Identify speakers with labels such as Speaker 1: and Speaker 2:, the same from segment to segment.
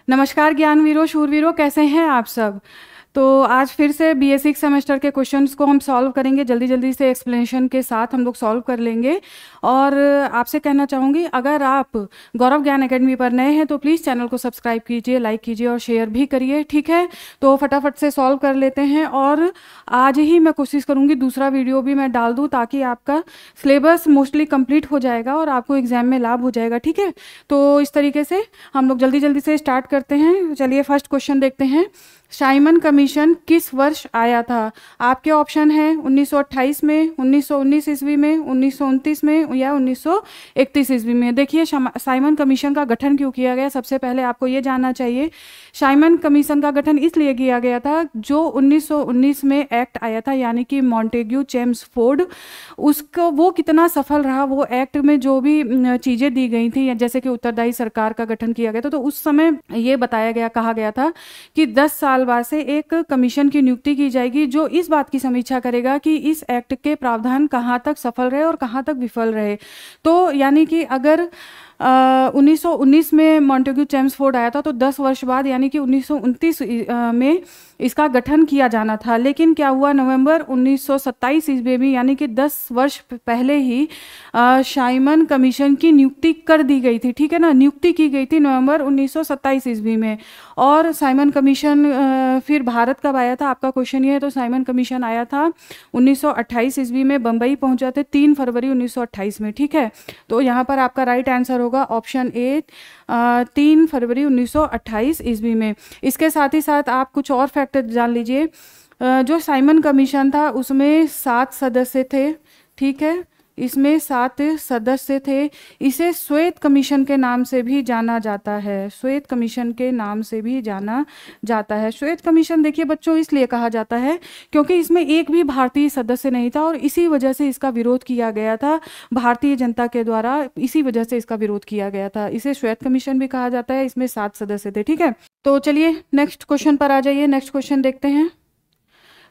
Speaker 1: नमस्कार ज्ञानवीरों, शूरवीरों, कैसे हैं आप सब। तो आज फिर से BA 6 सेमेस्टर के क्वेश्चंस को हम सॉल्व करेंगे। जल्दी जल्दी से एक्सप्लेनेशन के साथ हम लोग सॉल्व कर लेंगे। और आपसे कहना चाहूँगी, अगर आप गौरव ज्ञान एकेडमी पर नए हैं तो प्लीज़ चैनल को सब्सक्राइब कीजिए, लाइक कीजिए और शेयर भी करिए। ठीक है, तो फटाफट से सॉल्व कर लेते हैं। और आज ही मैं कोशिश करूँगी दूसरा वीडियो भी मैं डाल दूँ, ताकि आपका सिलेबस मोस्टली कंप्लीट हो जाएगा और आपको एग्जाम में लाभ हो जाएगा। ठीक है, तो इस तरीके से हम लोग जल्दी जल्दी से स्टार्ट करते हैं। चलिए फर्स्ट क्वेश्चन देखते हैं। साइमन कमीशन किस वर्ष आया था? आपके ऑप्शन हैं 1928 में, 1919 ईस्वी में, 1929 में या 1931 ईस्वी में। देखिए साइमन कमीशन का गठन क्यों किया गया, सबसे पहले आपको ये जानना चाहिए। साइमन कमीशन का गठन इसलिए किया गया था, जो 1919 में एक्ट आया था, यानी कि मॉन्टेग्यू चेम्सफोर्ड, उसको वो कितना सफल रहा। वो एक्ट में जो भी चीज़ें दी गई थी, जैसे कि उत्तरदायी सरकार का गठन किया गया था, तो उस समय ये बताया गया, कहा गया था कि 10 साल बाद से एक कमीशन की नियुक्ति की जाएगी, जो इस बात की समीक्षा करेगा कि इस एक्ट के प्रावधान कहाँ तक सफल रहे और कहाँ तक विफल रहे। तो यानी कि अगर 1919 में मॉन्टेग्यू चेम्सफोर्ड आया था, तो 10 वर्ष बाद यानी कि 1929 में इसका गठन किया जाना था। लेकिन क्या हुआ, नवंबर 1927 ईस्वी में, यानी कि 10 वर्ष पहले ही साइमन कमीशन की नियुक्ति कर दी गई थी। ठीक है ना, नियुक्ति की गई थी नवंबर 1927 ईस्वी में। और साइमन कमीशन फिर भारत कब आया था, आपका क्वेश्चन ये है। तो साइमन कमीशन आया था 1928 ईस्वी में, बम्बई पहुंचा थे 3 फरवरी 1928 में। ठीक है, तो यहाँ पर आपका राइट आंसर होगा ऑप्शन ए, 3 फरवरी 1928 ईस्वी में। इसके साथ ही साथ आप कुछ और फैक्टर जान लीजिए। जो साइमन कमीशन था उसमें 7 सदस्य थे। ठीक है, इसमें 7 सदस्य थे। इसे श्वेत कमीशन के नाम से भी जाना जाता है, श्वेत कमीशन के नाम से भी जाना जाता है। श्वेत कमीशन देखिए बच्चों इसलिए कहा जाता है क्योंकि इसमें एक भी भारतीय सदस्य नहीं था, और इसी वजह से इसका विरोध किया गया था भारतीय जनता के द्वारा। इसी वजह से इसका विरोध किया गया था, इसे श्वेत कमीशन भी कहा जाता है। इसमें 7 सदस्य थे। ठीक है, तो चलिए नेक्स्ट क्वेश्चन पर आ जाइए। नेक्स्ट क्वेश्चन देखते हैं।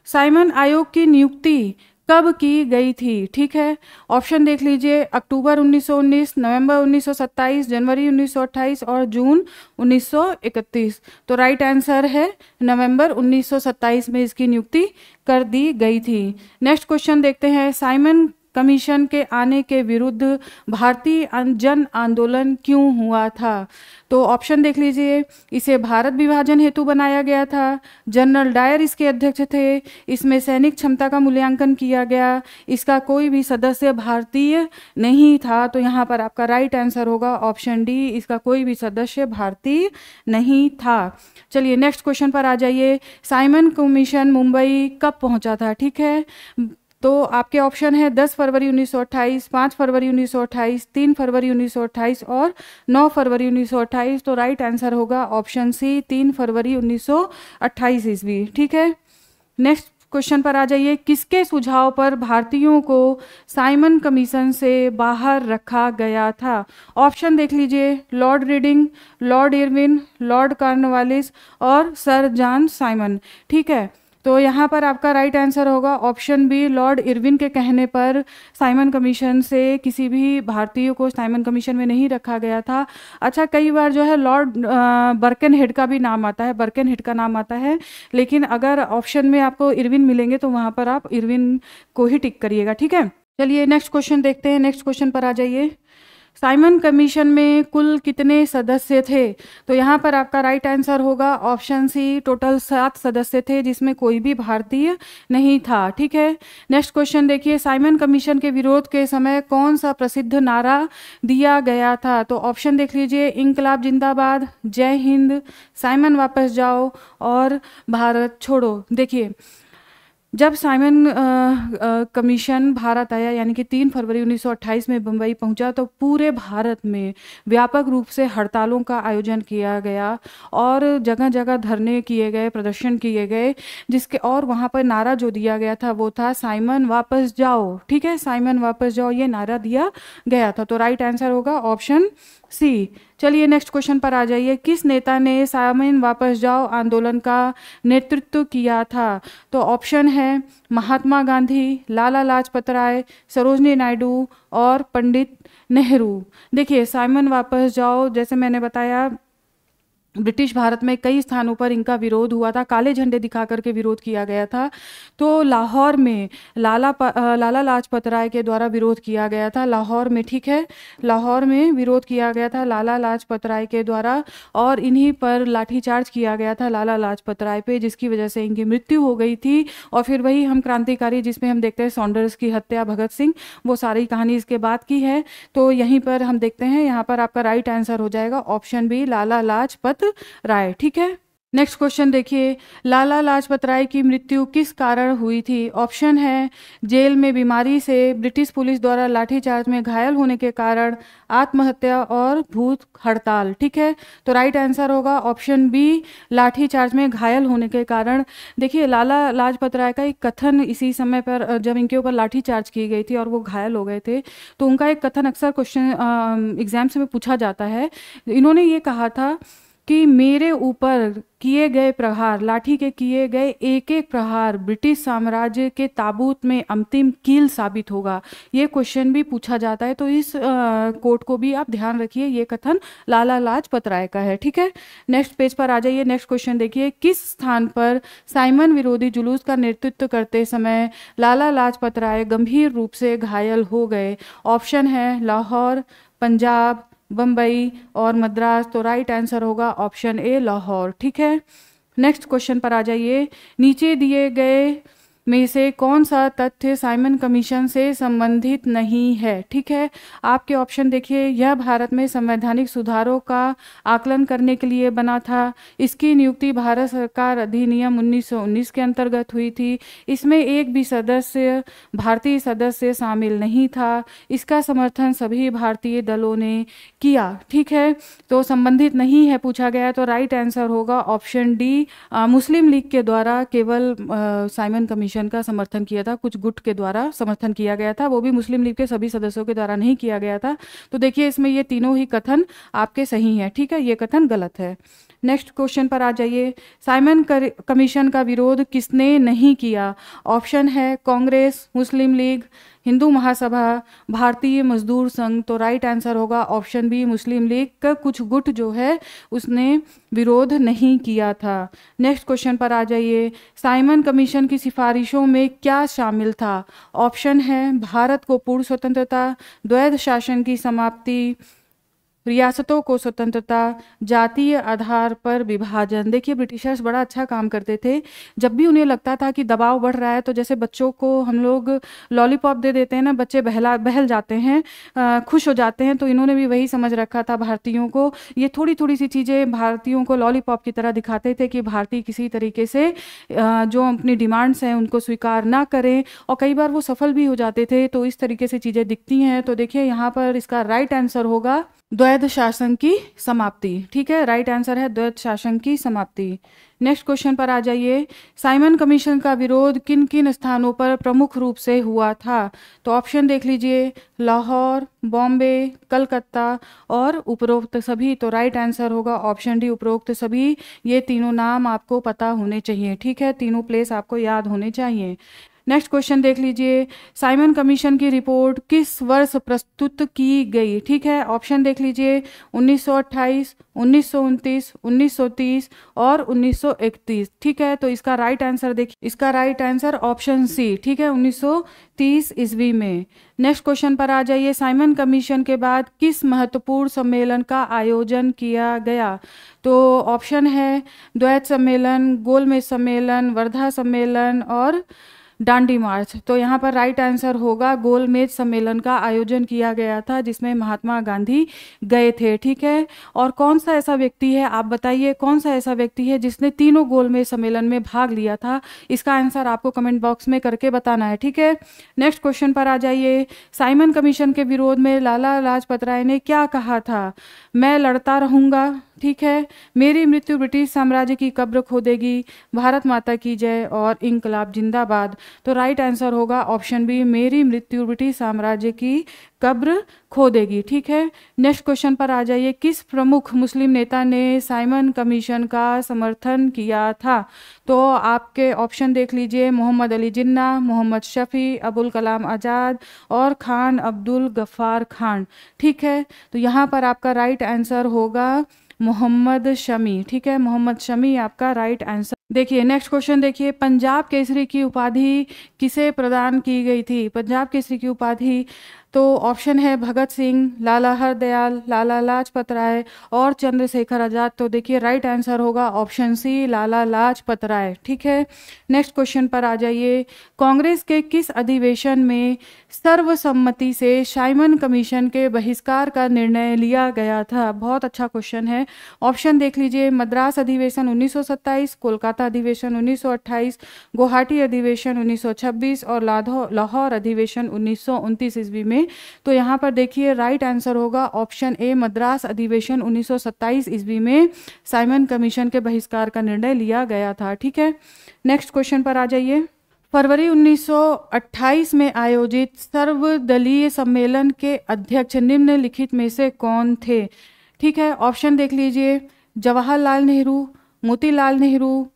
Speaker 1: साइमन आयोग की नियुक्ति कब की गई थी? ठीक है, ऑप्शन देख लीजिए। अक्टूबर 1919, नवंबर 1927, जनवरी 1928 और जून 1931। तो राइट आंसर है नवंबर 1927 में इसकी नियुक्ति कर दी गई थी। नेक्स्ट क्वेश्चन देखते हैं। साइमन कमीशन के आने के विरुद्ध भारतीय जन आंदोलन क्यों हुआ था? तो ऑप्शन देख लीजिए। इसे भारत विभाजन हेतु बनाया गया था, जनरल डायर इसके अध्यक्ष थे, इसमें सैनिक क्षमता का मूल्यांकन किया गया, इसका कोई भी सदस्य भारतीय नहीं था। तो यहाँ पर आपका राइट आंसर होगा ऑप्शन डी, इसका कोई भी सदस्य भारतीय नहीं था। चलिए नेक्स्ट क्वेश्चन पर आ जाइए। साइमन कमीशन मुंबई कब पहुंचा था? ठीक है, तो आपके ऑप्शन है 10 फरवरी 1928, 5 फरवरी 1928, 3 फरवरी 1928 और 9 फरवरी 1928। तो राइट आंसर होगा ऑप्शन सी, 3 फरवरी 1928 ईस्वी। ठीक है, नेक्स्ट क्वेश्चन पर आ जाइए। किसके सुझाव पर भारतीयों को साइमन कमीशन से बाहर रखा गया था? ऑप्शन देख लीजिए। Lord reading, Lord Irwin, Lord Cornwallis और सर जॉन साइमन। ठीक है, तो यहाँ पर आपका राइट आंसर होगा ऑप्शन बी, लॉर्ड इरविन के कहने पर साइमन कमीशन से किसी भी भारतीय को साइमन कमीशन में नहीं रखा गया था। अच्छा, कई बार जो है लॉर्ड बर्केनहेड का भी नाम आता है, बर्केनहेड का नाम आता है, लेकिन अगर ऑप्शन में आपको इरविन मिलेंगे तो वहाँ पर आप इरविन को ही टिक करिएगा। ठीक है, चलिए नेक्स्ट क्वेश्चन देखते हैं। नेक्स्ट क्वेश्चन पर आ जाइए। साइमन कमीशन में कुल कितने सदस्य थे? तो यहाँ पर आपका राइट आंसर होगा ऑप्शन सी, टोटल 7 सदस्य थे, जिसमें कोई भी भारतीय नहीं था। ठीक है, नेक्स्ट क्वेश्चन देखिए। साइमन कमीशन के विरोध के समय कौन सा प्रसिद्ध नारा दिया गया था? तो ऑप्शन देख लीजिए। इंकलाब जिंदाबाद, जय हिंद, साइमन वापस जाओ और भारत छोड़ो। देखिए, जब साइमन कमीशन भारत आया, यानी कि 3 फरवरी 1928 में बम्बई पहुंचा, तो पूरे भारत में व्यापक रूप से हड़तालों का आयोजन किया गया और जगह जगह धरने किए गए, प्रदर्शन किए गए, जिसके और वहां पर नारा जो दिया गया था वो था साइमन वापस जाओ। ठीक है, साइमन वापस जाओ, ये नारा दिया गया था। तो राइट आंसर होगा ऑप्शन सी। चलिए नेक्स्ट क्वेश्चन पर आ जाइए। किस नेता ने साइमन वापस जाओ आंदोलन का नेतृत्व किया था? तो ऑप्शन है महात्मा गांधी, लाला लाजपत राय, सरोजनी नायडू और पंडित नेहरू। देखिए, साइमन वापस जाओ, जैसे मैंने बताया, ब्रिटिश भारत में कई स्थानों पर इनका विरोध हुआ था, काले झंडे दिखा करके विरोध किया गया था। तो लाहौर में लाला लाजपत राय के द्वारा विरोध किया गया था, लाहौर में, ठीक है, लाहौर में विरोध किया गया था लाला लाजपत राय के द्वारा, और इन्हीं पर लाठीचार्ज किया गया था लाला लाजपत राय पे, जिसकी वजह से इनकी मृत्यु हो गई थी। और फिर वही हम क्रांतिकारी जिसमें हम देखते हैं सॉन्डर्स की हत्या, भगत सिंह, वो सारी कहानी इसके बाद की है। तो यहीं पर हम देखते हैं, यहाँ पर आपका राइट आंसर हो जाएगा ऑप्शन बी, लाला लाजपत राय, ठीक है। नेक्स्ट क्वेश्चन देखिए, लाला लाजपत राय की मृत्यु किस कारण हुई थी? ऑप्शन है जेल में बीमारी से, ब्रिटिश पुलिस द्वारा लाठीचार्ज में घायल होने के कारण, आत्महत्या और भूख हड़ताल, ठीक है। तो राइट आंसर होगा ऑप्शन बी, लाठीचार्ज में घायल होने के कारण। देखिए, लाला लाजपत राय का एक कथन इसी समय पर जब इनके ऊपर लाठीचार्ज की गई थी और वो घायल हो गए थे, तो उनका एक कथन अक्सर क्वेश्चन एग्जाम्स में पूछा जाता है। इन्होंने ये कहा था कि मेरे ऊपर किए गए प्रहार, लाठी के किए गए एक एक प्रहार ब्रिटिश साम्राज्य के ताबूत में अंतिम कील साबित होगा। ये क्वेश्चन भी पूछा जाता है, तो इस कोट को भी आप ध्यान रखिए, ये कथन लाला लाजपत राय का है, ठीक है। नेक्स्ट पेज पर आ जाइए, नेक्स्ट क्वेश्चन देखिए, किस स्थान पर साइमन विरोधी जुलूस का नेतृत्व करते समय लाला लाजपत राय गंभीर रूप से घायल हो गए? ऑप्शन है लाहौर, पंजाब, बम्बई और मद्रास। तो राइट आंसर होगा ऑप्शन ए, लाहौर, ठीक है। नेक्स्ट क्वेश्चन पर आ जाइए, नीचे दिए गए में से कौन सा तथ्य साइमन कमीशन से संबंधित नहीं है? ठीक है, आपके ऑप्शन देखिए, यह भारत में संवैधानिक सुधारों का आकलन करने के लिए बना था, इसकी नियुक्ति भारत सरकार अधिनियम 1919 के अंतर्गत हुई थी, इसमें एक भी सदस्य भारतीय सदस्य शामिल नहीं था, इसका समर्थन सभी भारतीय दलों ने किया। ठीक है, तो संबंधित नहीं है पूछा गया, तो राइट आंसर होगा ऑप्शन डी, मुस्लिम लीग के द्वारा केवल साइमन कमीशन का समर्थन किया था, कुछ गुट के द्वारा समर्थन किया गया था, वो भी मुस्लिम लीग के सभी सदस्यों के द्वारा नहीं किया गया था। तो देखिए, इसमें ये तीनों ही कथन आपके सही हैं, ठीक है, ये कथन गलत है। नेक्स्ट क्वेश्चन पर आ जाइए, साइमन कमीशन का विरोध किसने नहीं किया? ऑप्शन है कांग्रेस, मुस्लिम लीग, हिंदू महासभा, भारतीय मजदूर संघ। तो राइट आंसर होगा ऑप्शन बी, मुस्लिम लीग का कुछ गुट जो है उसने विरोध नहीं किया था। नेक्स्ट क्वेश्चन पर आ जाइए, साइमन कमीशन की सिफारिशों में क्या शामिल था? ऑप्शन है भारत को पूर्ण स्वतंत्रता, द्वैध शासन की समाप्ति, रियासतों को स्वतंत्रता, जातीय आधार पर विभाजन। देखिए, ब्रिटिशर्स बड़ा अच्छा काम करते थे, जब भी उन्हें लगता था कि दबाव बढ़ रहा है, तो जैसे बच्चों को हम लोग लॉलीपॉप दे देते हैं ना, बच्चे बहल जाते हैं, खुश हो जाते हैं, तो इन्होंने भी वही समझ रखा था भारतीयों को। ये थोड़ी थोड़ी सी चीज़ें भारतीयों को लॉलीपॉप की तरह दिखाते थे कि भारतीय किसी तरीके से जो अपनी डिमांड्स हैं उनको स्वीकार ना करें, और कई बार वो सफल भी हो जाते थे। तो इस तरीके से चीज़ें दिखती हैं। तो देखिए, यहाँ पर इसका राइट आंसर होगा द्वैध शासन की समाप्ति। ठीक है, राइट आंसर है द्वैध शासन की समाप्ति। नेक्स्ट क्वेश्चन पर आ जाइए, साइमन कमीशन का विरोध किन किन स्थानों पर प्रमुख रूप से हुआ था? तो ऑप्शन देख लीजिए, लाहौर, बॉम्बे, कलकत्ता और उपरोक्त सभी। तो राइट आंसर होगा ऑप्शन डी, उपरोक्त सभी। ये तीनों नाम आपको पता होने चाहिए, ठीक है, तीनों प्लेस आपको याद होने चाहिए। नेक्स्ट क्वेश्चन देख लीजिए, साइमन कमीशन की रिपोर्ट किस वर्ष प्रस्तुत की गई? ठीक है, ऑप्शन देख लीजिए, 1928, 1929, 1930 और 1931। ठीक है, तो इसका राइट आंसर देखिए, इसका राइट आंसर ऑप्शन सी, ठीक है, 1930 ईस्वी में। नेक्स्ट क्वेश्चन पर आ जाइए, साइमन कमीशन के बाद किस महत्वपूर्ण सम्मेलन का आयोजन किया गया? तो ऑप्शन है द्वैत सम्मेलन, गोलमेज सम्मेलन, वर्धा सम्मेलन और डांडी मार्च। तो यहाँ पर राइट आंसर होगा गोलमेज सम्मेलन का आयोजन किया गया था, जिसमें महात्मा गांधी गए थे। ठीक है, और कौन सा ऐसा व्यक्ति है, आप बताइए, कौन सा ऐसा व्यक्ति है जिसने तीनों गोलमेज सम्मेलन में भाग लिया था? इसका आंसर आपको कमेंट बॉक्स में करके बताना है। ठीक है, नेक्स्ट क्वेश्चन पर आ जाइए, साइमन कमीशन के विरोध में लाला लाजपत राय ने क्या कहा था? मैं लड़ता रहूँगा, ठीक है, मेरी मृत्यु ब्रिटिश साम्राज्य की कब्र खोदेगी, भारत माता की जय और इंकलाब जिंदाबाद। तो राइट आंसर होगा ऑप्शन बी, मेरी मृत्यु ब्रिटिश साम्राज्य की कब्र खोदेगी। ठीक है, नेक्स्ट क्वेश्चन पर आ जाइए, किस प्रमुख मुस्लिम नेता ने साइमन कमीशन का समर्थन किया था? तो आपके ऑप्शन देख लीजिए, मोहम्मद अली जिन्ना, मोहम्मद शफी, अबुल कलाम आज़ाद और खान अब्दुल गफ्फार खान। ठीक है, तो यहाँ पर आपका राइट आंसर होगा मोहम्मद शमी। ठीक है, मोहम्मद शमी आपका राइट आंसर। देखिए नेक्स्ट क्वेश्चन देखिए, पंजाब केसरी की उपाधि किसे प्रदान की गई थी? पंजाब केसरी की उपाधि तो ऑप्शन है भगत सिंह, लाला हरदयाल, लाला लाजपत राय और चंद्रशेखर आजाद। तो देखिए राइट आंसर होगा ऑप्शन सी, लाला लाजपत राय। ठीक है, नेक्स्ट क्वेश्चन पर आ जाइए, कांग्रेस के किस अधिवेशन में सर्वसम्मति से साइमन कमीशन के बहिष्कार का निर्णय लिया गया था? बहुत अच्छा क्वेश्चन है। ऑप्शन देख लीजिए, मद्रास अधिवेशन 1927, कोलकाता अधिवेशन 1928, गुवाहाटी अधिवेशन 1926 और लाहौर अधिवेशन 1929 ईस्वी में। तो यहाँ पर देखिए राइट आंसर होगा ऑप्शन ए, मद्रास अधिवेशन 1927 ईस्वी में साइमन कमीशन के बहिष्कार का निर्णय लिया गया था। ठीक है, नेक्स्ट क्वेश्चन पर आ जाइए, फरवरी 1928 में आयोजित सर्वदलीय सम्मेलन के अध्यक्ष निम्नलिखित में से कौन थे? ठीक है, ऑप्शन देख लीजिए, जवाहरलाल नेहरू, मोतीलाल नेहरू,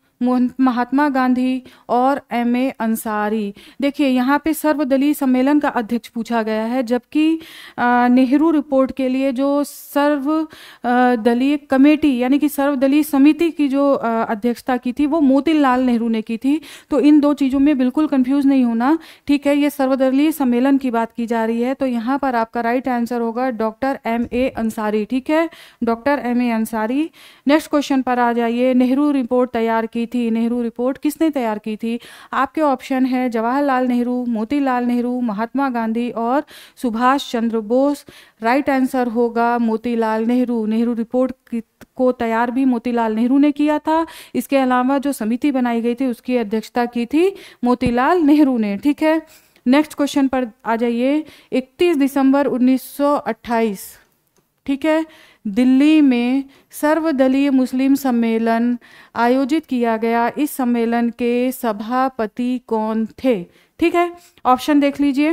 Speaker 1: महात्मा गांधी और एम.ए. अंसारी। देखिए यहाँ पे सर्वदलीय सम्मेलन का अध्यक्ष पूछा गया है, जबकि नेहरू रिपोर्ट के लिए जो सर्वदलीय कमेटी यानी कि सर्वदलीय समिति की जो अध्यक्षता की थी वो मोतीलाल नेहरू ने की थी। तो इन दो चीज़ों में बिल्कुल कंफ्यूज नहीं होना। ठीक है, ये सर्वदलीय सम्मेलन की बात की जा रही है, तो यहाँ पर आपका राइट आंसर होगा डॉक्टर एम.ए. अंसारी। ठीक है, doctor M A. Ansari. Next question पर आ जाइए, नेहरू रिपोर्ट तैयार की थी, नेहरू रिपोर्ट किसने तैयार की थी? आपके ऑप्शन है जवाहरलाल नेहरू, मोतीलाल नेहरू, महात्मा गांधी और सुभाष चंद्र बोस। राइट आंसर होगा मोतीलाल नेहरू। नेहरू रिपोर्ट को तैयार भी मोतीलाल नेहरू ने किया था। इसके अलावा जो समिति बनाई गई थी उसकी अध्यक्षता की थी मोतीलाल नेहरू ने। ठीक है, नेक्स्ट क्वेश्चन पर आ जाइए, 31 दिसंबर 1928, ठीक है, दिल्ली में सर्वदलीय मुस्लिम सम्मेलन आयोजित किया गया। इस सम्मेलन के सभापति कौन थे? ठीक है, ऑप्शन देख लीजिए,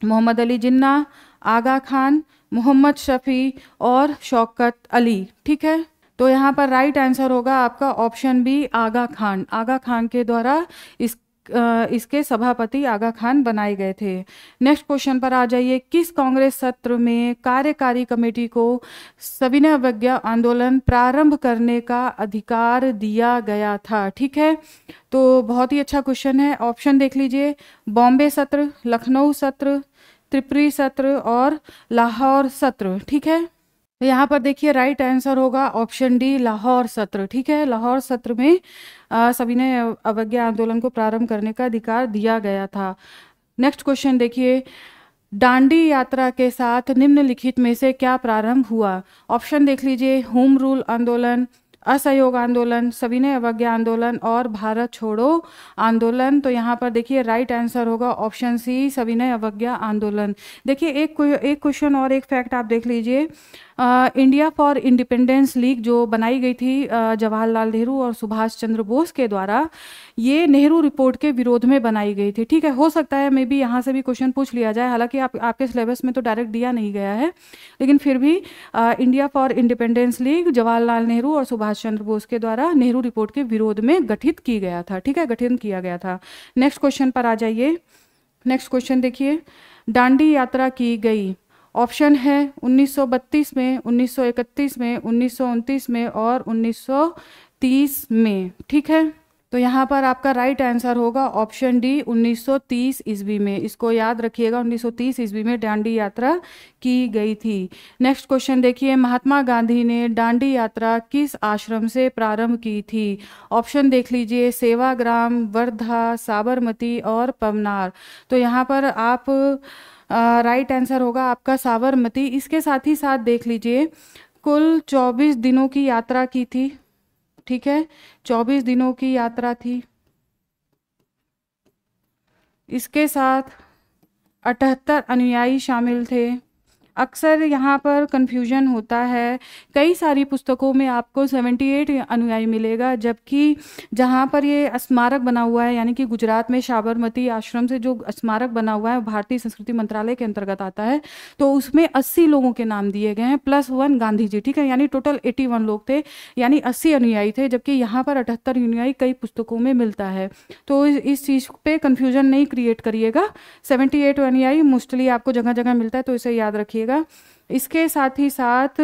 Speaker 1: मोहम्मद अली जिन्ना, आगा खान, मोहम्मद शफी और शौकत अली। ठीक है, तो यहाँ पर राइट आंसर होगा आपका ऑप्शन बी, आगा खान। आगा खान के द्वारा इसके सभापति आगा खान बनाए गए थे। नेक्स्ट क्वेश्चन पर आ जाइए, किस कांग्रेस सत्र में कार्यकारी कमेटी को सविनय अवज्ञा आंदोलन प्रारंभ करने का अधिकार दिया गया था? ठीक है, तो बहुत ही अच्छा क्वेश्चन है। ऑप्शन देख लीजिए, बॉम्बे सत्र, लखनऊ सत्र, त्रिपुरी सत्र और लाहौर सत्र। ठीक है, तो यहाँ पर देखिए राइट आंसर होगा ऑप्शन डी, लाहौर सत्र। ठीक है, लाहौर सत्र में सविनय अवज्ञा आंदोलन को प्रारंभ करने का अधिकार दिया गया था। नेक्स्ट क्वेश्चन देखिए, दांडी यात्रा के साथ निम्नलिखित में से क्या प्रारंभ हुआ? ऑप्शन देख लीजिए, होम रूल आंदोलन, असहयोग आंदोलन, सविनय अवज्ञा आंदोलन और भारत छोड़ो आंदोलन। तो यहाँ पर देखिए राइट आंसर होगा ऑप्शन सी, सविनय अवज्ञा आंदोलन। देखिए एक क्वेश्चन और एक फैक्ट आप देख लीजिए, इंडिया फॉर इंडिपेंडेंस लीग जो बनाई गई थी जवाहरलाल नेहरू और सुभाष चंद्र बोस के द्वारा, ये नेहरू रिपोर्ट के विरोध में बनाई गई थी। ठीक है, हो सकता है मे बी यहाँ से भी क्वेश्चन पूछ लिया जाए, हालांकि आपके सिलेबस में तो डायरेक्ट दिया नहीं गया है, लेकिन फिर भी India for independence league Jawaharlal Nehru और सुभाष चंद्र बोस के द्वारा नेहरू रिपोर्ट के विरोध में गठित की गया था। ठीक है, गठित किया गया था। नेक्स्ट क्वेश्चन पर आ जाइए, नेक्स्ट क्वेश्चन देखिए, दांडी यात्रा की गई। ऑप्शन है 1932 में, 1931 में, 1929 में और 1930 में। ठीक है, तो यहाँ पर आपका राइट आंसर होगा ऑप्शन डी, 1930 ईस्वी में। इसको याद रखिएगा, 1930 ईस्वी में दांडी यात्रा की गई थी। नेक्स्ट क्वेश्चन देखिए, महात्मा गांधी ने दांडी यात्रा किस आश्रम से प्रारंभ की थी? ऑप्शन देख लीजिए, सेवाग्राम, वर्धा, साबरमती और पवनार। तो यहाँ पर आप राइट आंसर होगा आपका साबरमती। इसके साथ ही साथ देख लीजिए, कुल 24 दिनों की यात्रा की थी। ठीक है, 24 दिनों की यात्रा थी। इसके साथ 78 अनुयायी शामिल थे। अक्सर यहाँ पर कन्फ्यूजन होता है, कई सारी पुस्तकों में आपको 78 अनुयायी मिलेगा, जबकि जहाँ पर ये स्मारक बना हुआ है यानी कि गुजरात में साबरमती आश्रम से जो स्मारक बना हुआ है भारतीय संस्कृति मंत्रालय के अंतर्गत आता है, तो उसमें 80 लोगों के नाम दिए गए हैं +1 गांधी जी। ठीक है, यानी टोटल 81 लोग थे, यानी 80 अनुयायी थे, जबकि यहाँ पर 78 अनुयायी कई पुस्तकों में मिलता है। तो इस चीज़ पे कन्फ्यूजन नहीं क्रिएट करिएगा। 78 अनुयायी मोस्टली आपको जगह जगह मिलता है, तो इसे याद रखिए। रखिएगा। इसके साथ ही साथ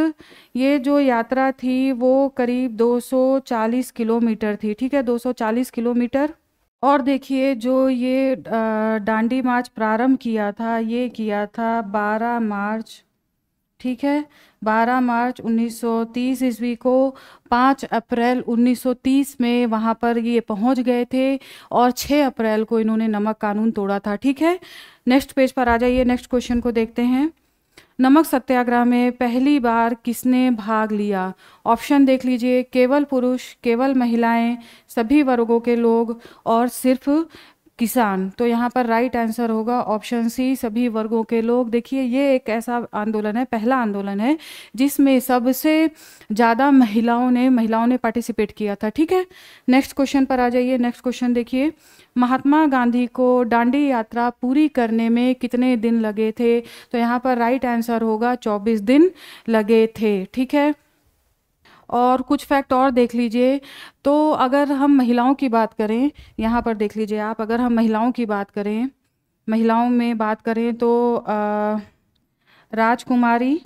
Speaker 1: ये जो यात्रा थी वो करीब 240 किलोमीटर थी, ठीक है, 240 किलोमीटर। और देखिए जो ये दांडी मार्च प्रारंभ किया था, ये किया था 12 मार्च, ठीक है, 12 मार्च 1930 ईस्वी को। 5 अप्रैल 1930 में वहाँ पर ये पहुँच गए थे और 6 अप्रैल को इन्होंने नमक कानून तोड़ा था, ठीक है। नेक्स्ट पेज पर आ जाइए, नेक्स्ट क्वेश्चन को देखते हैं। नमक सत्याग्रह में पहली बार किसने भाग लिया? ऑप्शन देख लीजिए, केवल पुरुष, केवल महिलाएं, सभी वर्गों के लोग और सिर्फ किसान। तो यहाँ पर राइट आंसर होगा ऑप्शन सी, सभी वर्गों के लोग। देखिए ये एक ऐसा आंदोलन है, पहला आंदोलन है जिसमें सबसे ज़्यादा महिलाओं ने पार्टिसिपेट किया था, ठीक है। नेक्स्ट क्वेश्चन पर आ जाइए, नेक्स्ट क्वेश्चन देखिए। महात्मा गांधी को दांडी यात्रा पूरी करने में कितने दिन लगे थे? तो यहाँ पर राइट आंसर होगा 24 दिन लगे थे, ठीक है। और कुछ फैक्ट और देख लीजिए। तो अगर हम महिलाओं की बात करें, यहाँ पर देख लीजिए आप, अगर हम महिलाओं की बात करें, महिलाओं में बात करें तो राजकुमारी,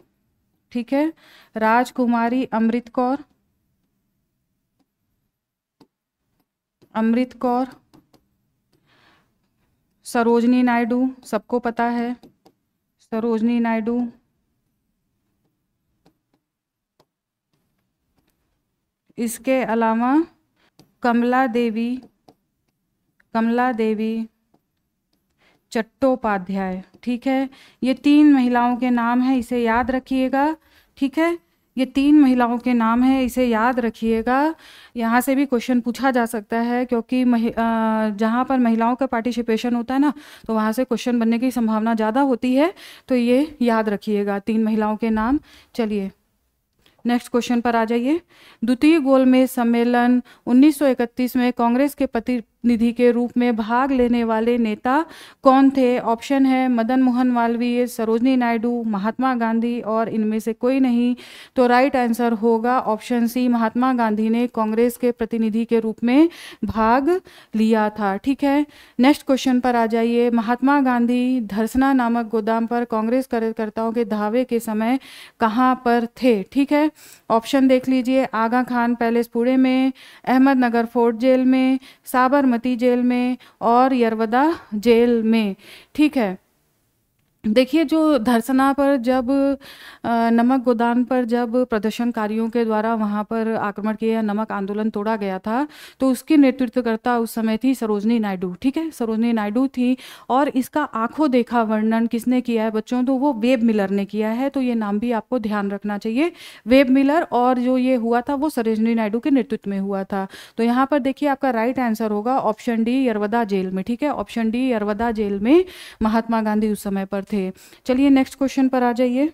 Speaker 1: ठीक है, राजकुमारी, अमृत कौर, सरोजनी नायडू, सबको पता है सरोजनी नायडू, इसके अलावा कमला देवी चट्टोपाध्याय, ठीक है। ये 3 महिलाओं के नाम हैं, इसे याद रखिएगा, ठीक है। ये 3 महिलाओं के नाम हैं, इसे याद रखिएगा। यहाँ से भी क्वेश्चन पूछा जा सकता है क्योंकि जहाँ पर महिलाओं का पार्टिसिपेशन होता है ना, तो वहाँ से क्वेश्चन बनने की संभावना ज़्यादा होती है, तो ये याद रखिएगा 3 महिलाओं के नाम। चलिए नेक्स्ट क्वेश्चन पर आ जाइए। द्वितीय गोलमेज सम्मेलन 1931 में कांग्रेस के प्रतिनिधि के रूप में भाग लेने वाले नेता कौन थे? ऑप्शन है मदन मोहन मालवीय, सरोजनी नायडू, महात्मा गांधी और इनमें से कोई नहीं। तो राइट आंसर होगा ऑप्शन सी, महात्मा गांधी ने कांग्रेस के प्रतिनिधि के रूप में भाग लिया था, ठीक है। नेक्स्ट क्वेश्चन पर आ जाइए। महात्मा गांधी धरसना नामक गोदाम पर कांग्रेस कार्यकर्ताओं के धावे के समय कहाँ पर थे? ठीक है, ऑप्शन देख लीजिए, आगा खान पैलेस पुणे में, अहमदनगर फोर्ट जेल में, साबरमती जेल में और यरवदा जेल में, ठीक है। देखिए जो धरसना पर जब नमक गोदाम पर जब प्रदर्शनकारियों के द्वारा वहाँ पर आक्रमण किया, नमक आंदोलन तोड़ा गया था, तो उसकी नेतृत्वकर्ता उस समय थी सरोजनी नायडू, ठीक है, सरोजनी नायडू थी। और इसका आंखों देखा वर्णन किसने किया है बच्चों? तो वो वेब मिलर ने किया है, तो ये नाम भी आपको ध्यान रखना चाहिए, वेब मिलर। और जो ये हुआ था वो सरोजनी नायडू के नेतृत्व में हुआ था। तो यहाँ पर देखिए आपका राइट आंसर होगा ऑप्शन डी, यरवदा जेल में, ठीक है, ऑप्शन डी, यरवदा जेल में महात्मा गांधी उस समय पर थे। चलिए नेक्स्ट क्वेश्चन पर आ जाइए।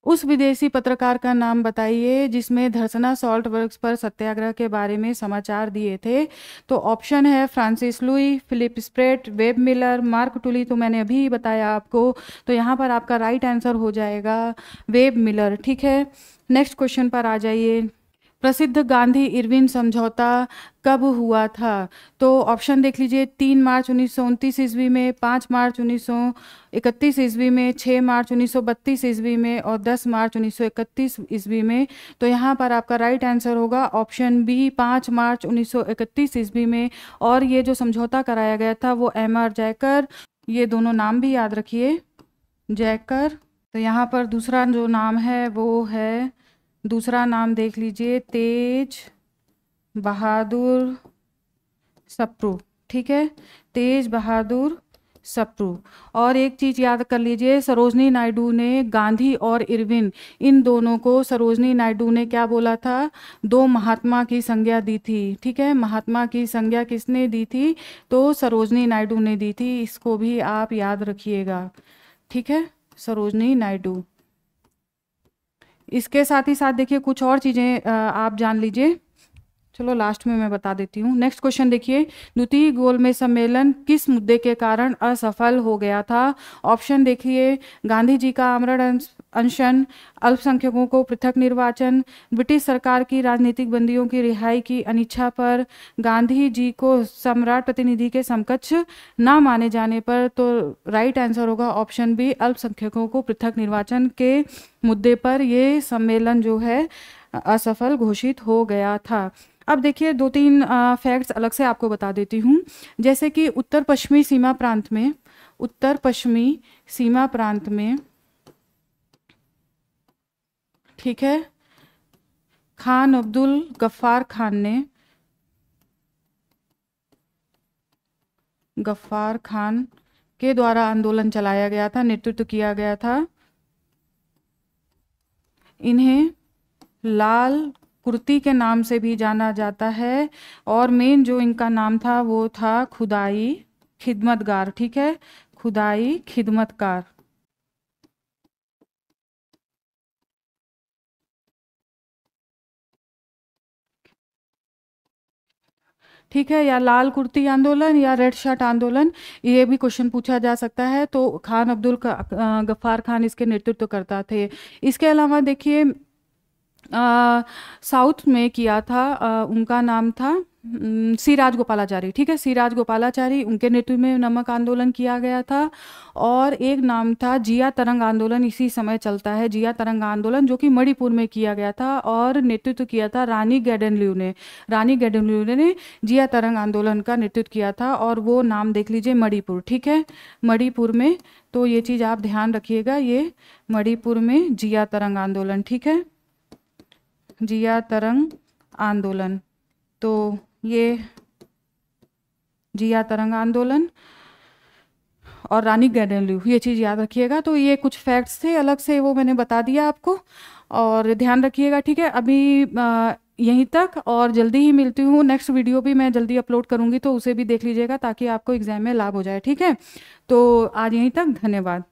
Speaker 1: उस विदेशी पत्रकार का नाम बताइए जिसमें धरसना सॉल्ट वर्क्स पर सत्याग्रह के बारे में समाचार दिए थे। तो ऑप्शन है Francis Louis, Philip Spratt, Webb Miller, Mark Tully, तो मैंने अभी बताया आपको। तो यहाँ पर आपका राइट आंसर हो जाएगा वेब मिलर, ठीक है। नेक्स्ट क्वेश्चन पर आ जाइए। प्रसिद्ध गांधी इरविन समझौता कब हुआ था? तो ऑप्शन देख लीजिए, 3 मार्च 1929 ईस्वी में, 5 मार्च 1931 ईस्वी में, 6 मार्च 1932 ईस्वी में और 10 मार्च 1931 ईस्वी में। तो यहाँ पर आपका राइट आंसर होगा ऑप्शन बी, 5 मार्च 1931 ईस्वी में। और ये जो समझौता कराया गया था वो MR जयकर, ये दोनों नाम भी याद रखिए, जयकर। तो यहाँ पर दूसरा जो नाम है वो है, दूसरा नाम देख लीजिए, तेज बहादुर सप्रू, ठीक है, तेज बहादुर सप्रू। और एक चीज़ याद कर लीजिए, सरोजनी नायडू ने गांधी और इरविन इन दोनों को, सरोजनी नायडू ने क्या बोला था? 2 महात्मा की संज्ञा दी थी, ठीक है। महात्मा की संज्ञा किसने दी थी? तो सरोजनी नायडू ने दी थी, इसको भी आप याद रखिएगा, ठीक है, सरोजनी नायडू। इसके साथ ही साथ देखिए कुछ और चीज़ें आप जान लीजिए। चलो लास्ट में मैं बता देती हूँ। नेक्स्ट क्वेश्चन देखिए, द्वितीय गोलमेज सम्मेलन किस मुद्दे के कारण असफल हो गया था? ऑप्शन देखिए, गांधी जी का आमरण अनशन, अल्पसंख्यकों को पृथक निर्वाचन, ब्रिटिश सरकार की राजनीतिक बंदियों की रिहाई की अनिच्छा पर, गांधी जी को सम्राट प्रतिनिधि के समकक्ष ना माने जाने पर। तो राइट आंसर होगा ऑप्शन बी, अल्पसंख्यकों को पृथक निर्वाचन के मुद्दे पर ये सम्मेलन जो है असफल घोषित हो गया था। अब देखिए दो तीन फैक्ट्स अलग से आपको बता देती हूँ। जैसे कि उत्तर पश्चिमी सीमा प्रांत में, उत्तर पश्चिमी सीमा प्रांत में, ठीक है, खान अब्दुल गफ्फार खान ने, गफ्फार खान के द्वारा आंदोलन चलाया गया था, नेतृत्व किया गया था। इन्हें लाल कुर्ती के नाम से भी जाना जाता है और मेन जो इनका नाम था वो था खुदाई खिदमतगार, ठीक है, खुदाई खिदमतकार। ठीक है, या लाल कुर्ती आंदोलन या रेड शर्ट आंदोलन, ये भी क्वेश्चन पूछा जा सकता है। तो खान अब्दुल गफ्फार खान इसके नेतृत्व करता थे। इसके अलावा देखिए साउथ में किया था, उनका नाम था सी राजगोपालाचारी, ठीक है, सी राजगोपालाचारी, उनके नेतृत्व में नमक आंदोलन किया गया था। और एक नाम था जिया तरंग आंदोलन, इसी समय चलता है जिया तरंग आंदोलन, जो कि मणिपुर में किया गया था और नेतृत्व किया था रानी गैडेनल्यू ने। रानी गैडेनल्यू ने जिया तरंग आंदोलन का नेतृत्व किया था और वो नाम देख लीजिए मणिपुर, ठीक है, मणिपुर में। तो ये चीज़ आप ध्यान रखिएगा, ये मणिपुर में जिया तरंग आंदोलन, ठीक है, जिया तरंग आंदोलन। तो ये जिया तरंग आंदोलन और रानी गैडेनल्यू, ये चीज़ याद रखिएगा। तो ये कुछ फैक्ट्स थे अलग से, वो मैंने बता दिया आपको, और ध्यान रखिएगा, ठीक है। अभी यहीं तक, और जल्दी ही मिलती हूँ। नेक्स्ट वीडियो भी मैं जल्दी अपलोड करूँगी, तो उसे भी देख लीजिएगा ताकि आपको एग्जाम में लाभ हो जाए, ठीक है। तो आज यहीं तक, धन्यवाद।